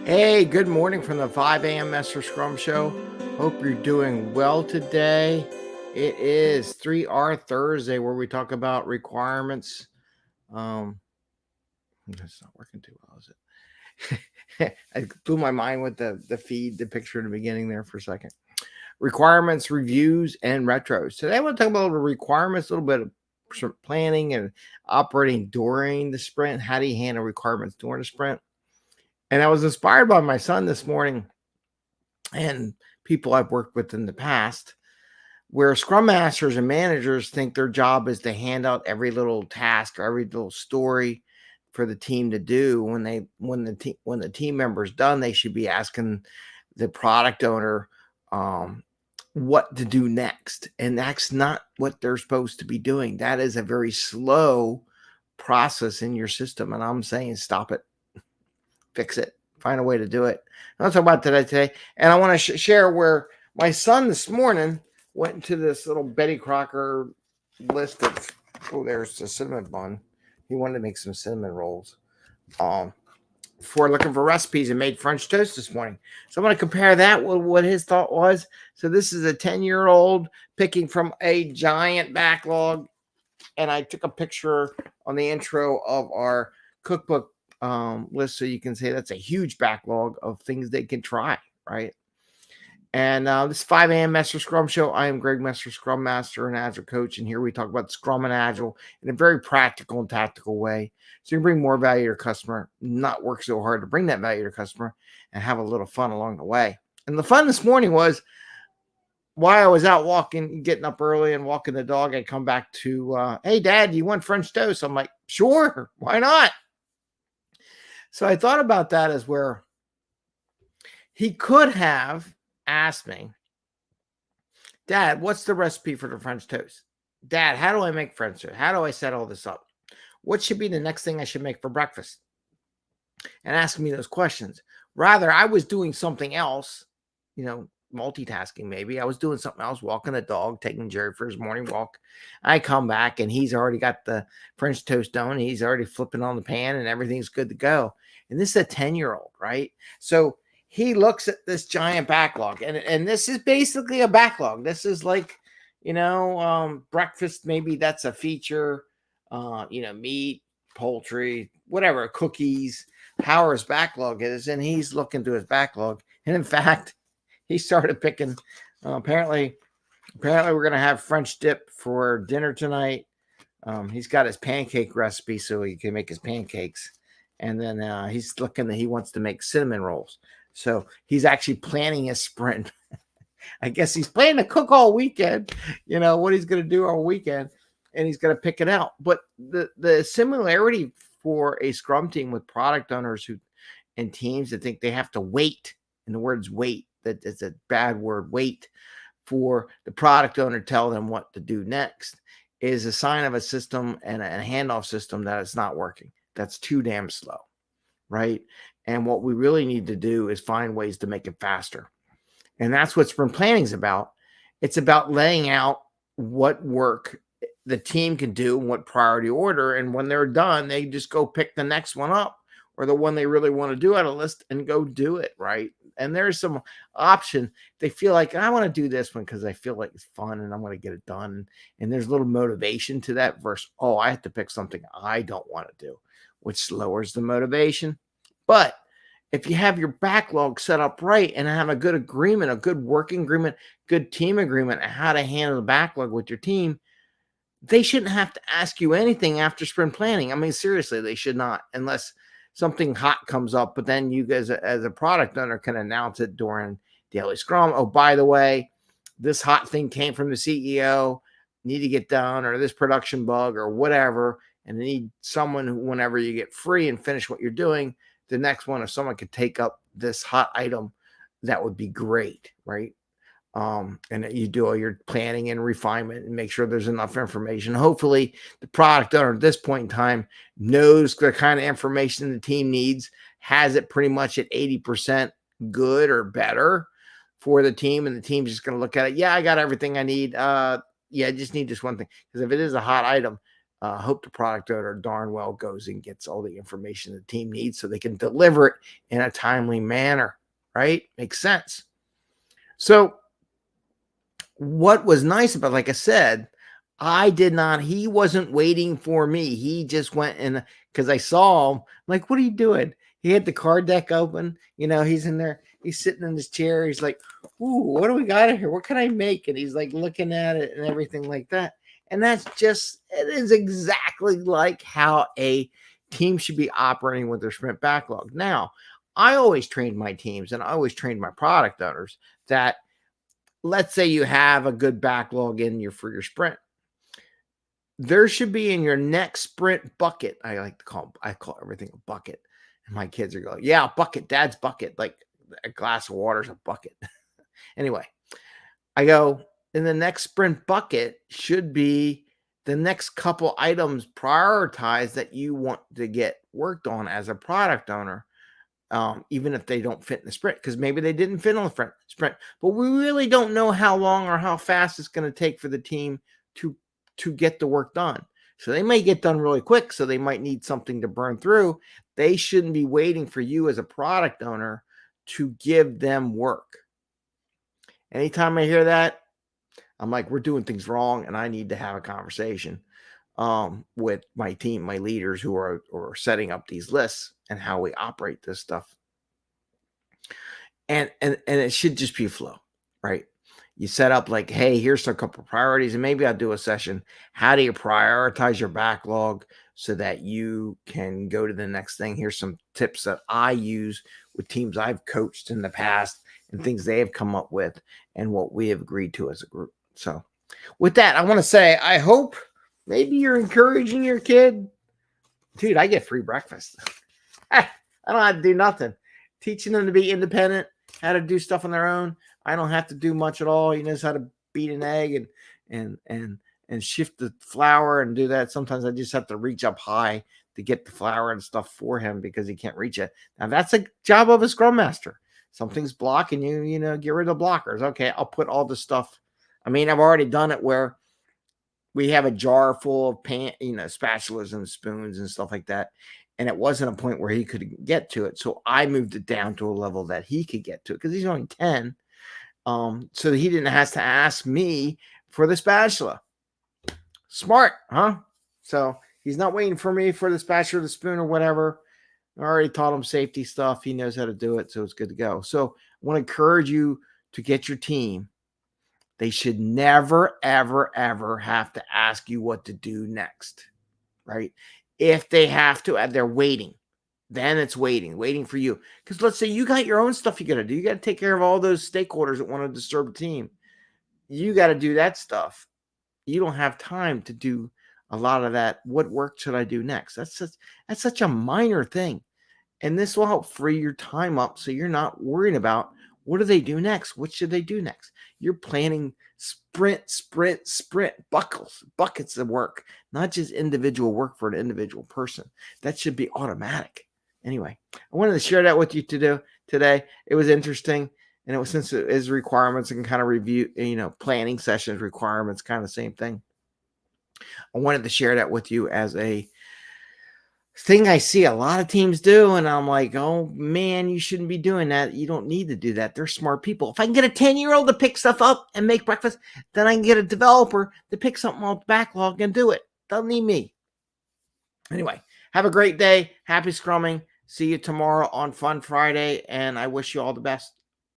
Hey, good morning from the 5 a.m. Mester Scrum Show. Hope you're doing well today. It is 3R Thursday where we talk about requirements. It's not working too well, is it? I blew my mind with the feed, the picture in the beginning there for a second. Requirements, reviews, and retros. Today I want to talk about the requirements, a little bit of planning and operating during the sprint. How do you handle requirements during the sprint? And I was inspired by my son this morning and people I've worked with in the past, where Scrum Masters and managers think their job is to hand out every little task or every little story for the team to do. When the team member's done, they should be asking the product owner what to do next, and that's not what they're supposed to be doing. That is a very slow process in your system, and I'm saying stop it, fix it, find a way to do it. I'll talk about that today. And I want to share where my son this morning went into this little Betty Crocker list of, there's the cinnamon bun. He wanted to make some cinnamon rolls. For looking for recipes and made French toast this morning. So I'm going to compare that with what his thought was. So this is a 10-year-old picking from a giant backlog. And I took a picture on the intro of our cookbook list, so you can say that's a huge backlog of things they can try, right? And this 5 a.m. Mester Scrum Show. I am Greg Mester, Scrum Master and Agile Coach, and here we talk about Scrum and Agile in a very practical and tactical way, so you can bring more value to your customer, not work so hard to bring that value to your customer, and have a little fun along the way. And the fun this morning was, while I was out walking, getting up early and walking the dog, I come back to, hey, Dad, you want French toast? I'm like, sure, why not? So I thought about that as where he could have asked me, Dad, what's the recipe for the French toast? Dad, how do I make French toast? How do I set all this up? What should be the next thing I should make for breakfast? And asking me those questions. Rather, I was doing something else, multitasking maybe. I was doing something else, walking the dog, taking Jerry for his morning walk. I come back and he's already got the French toast done. He's already flipping on the pan and everything's good to go. And this is a 10-year-old, right? So he looks at this giant backlog, and this is basically a backlog. This is like, breakfast, maybe that's a feature, meat, poultry, whatever, cookies, how his backlog is. And he's looking through his backlog. And in fact, he started picking, apparently we're going to have French dip for dinner tonight. He's got his pancake recipe so he can make his pancakes. And then he's looking that he wants to make cinnamon rolls. So he's actually planning a sprint. I guess he's planning to cook all weekend, what he's going to do all weekend, and he's going to pick it out. But the similarity for a Scrum team with product owners and teams that think they have to wait, and the words wait, that is a bad word, wait for the product owner to tell them what to do next, is a sign of a system and a handoff system that it's not working. That's too damn slow, right? And what we really need to do is find ways to make it faster. And that's what sprint planning is about. It's about laying out what work the team can do and what priority order. And when they're done, they just go pick the next one up or the one they really want to do out of the list and go do it, right? And there's some option. They feel like, I want to do this one because I feel like it's fun and I'm going to get it done. And there's a little motivation to that versus, I have to pick something I don't want to do, which lowers the motivation. But if you have your backlog set up right and have a good agreement, a good working agreement, good team agreement on how to handle the backlog with your team, they shouldn't have to ask you anything after sprint planning. I mean, seriously, they should not, unless something hot comes up. But then you guys, as a product owner, can announce it during daily Scrum. Oh, by the way, this hot thing came from the CEO, need to get done, or this production bug or whatever. And they need someone who, whenever you get free and finish what you're doing, the next one, if someone could take up this hot item, that would be great, right? And you do all your planning and refinement and make sure there's enough information. Hopefully the product owner at this point in time knows the kind of information the team needs, has it pretty much at 80% good or better for the team. And the team's just going to look at it. Yeah, I got everything I need. I just need this one thing. Because if it is a hot item, Hope the product owner darn well goes and gets all the information the team needs so they can deliver it in a timely manner, right? Makes sense. So what was nice about, like I said, he wasn't waiting for me. He just went and because I saw him, I'm like, what are you doing? He had the card deck open. He's in there. He's sitting in his chair. He's like, ooh, what do we got in here? What can I make? And he's like looking at it and everything like that. And it is exactly like how a team should be operating with their sprint backlog. Now, I always trained my teams and I always trained my product owners that let's say you have a good backlog for your sprint. There should be in your next sprint bucket. I call everything a bucket. And my kids are going, yeah, bucket, dad's bucket. Like a glass of water is a bucket. Anyway, I go, in the next sprint bucket should be the next couple items prioritized that you want to get worked on as a product owner. Even if they don't fit in the sprint, because maybe they didn't fit on the sprint, but we really don't know how long or how fast it's going to take for the team to get the work done. So they may get done really quick, so they might need something to burn through. They shouldn't be waiting for you as a product owner to give them work. Anytime I hear that, I'm like, we're doing things wrong, and I need to have a conversation with my team, my leaders who are setting up these lists and how we operate this stuff. And it should just be a flow, right? You set up like, hey, here's a couple of priorities, and maybe I'll do a session. How do you prioritize your backlog so that you can go to the next thing? Here's some tips that I use with teams I've coached in the past and things they have come up with and what we have agreed to as a group. So with that, I want to say, I hope maybe you're encouraging your kid. Dude, I get free breakfast. I don't have to do nothing. Teaching them to be independent, how to do stuff on their own. I don't have to do much at all. He knows how to beat an egg and shift the flour and do that. Sometimes I just have to reach up high to get the flour and stuff for him because he can't reach it. Now that's a job of a Scrum Master. Something's blocking you, get rid of the blockers. Okay, I'll put all the stuff. I mean, I've already done it where we have a jar full of spatulas and spoons and stuff like that. And it wasn't a point where he could get to it. So I moved it down to a level that he could get to it because he's only 10. So he didn't have to ask me for the spatula. Smart, huh? So he's not waiting for me for the spatula, the spoon, or whatever. I already taught him safety stuff. He knows how to do it, so it's good to go. So I want to encourage you to get your team. They should never, ever, ever have to ask you what to do next, right? If they have to, they're waiting. Then it's waiting for you. Because let's say you got your own stuff you got to do. You got to take care of all those stakeholders that want to disturb the team. You got to do that stuff. You don't have time to do a lot of that. What work should I do next? That's such a minor thing. And this will help free your time up so you're not worrying about what do they do next? What should they do next? You're planning sprint, buckets of work, not just individual work for an individual person. That should be automatic. Anyway, I wanted to share that with you today. It was interesting. And it was, since it is requirements and kind of review, planning sessions, requirements, kind of same thing. I wanted to share that with you as a thing I see a lot of teams do. And I'm like, oh man, you shouldn't be doing that. You don't need to do that. They're smart people. If I can get a 10-year-old to pick stuff up and make breakfast, then I can get a developer to pick something off the backlog and do it. Doesn't need me. Anyway, have a great day. Happy scrumming. See you tomorrow on Fun Friday. And I wish you all the best.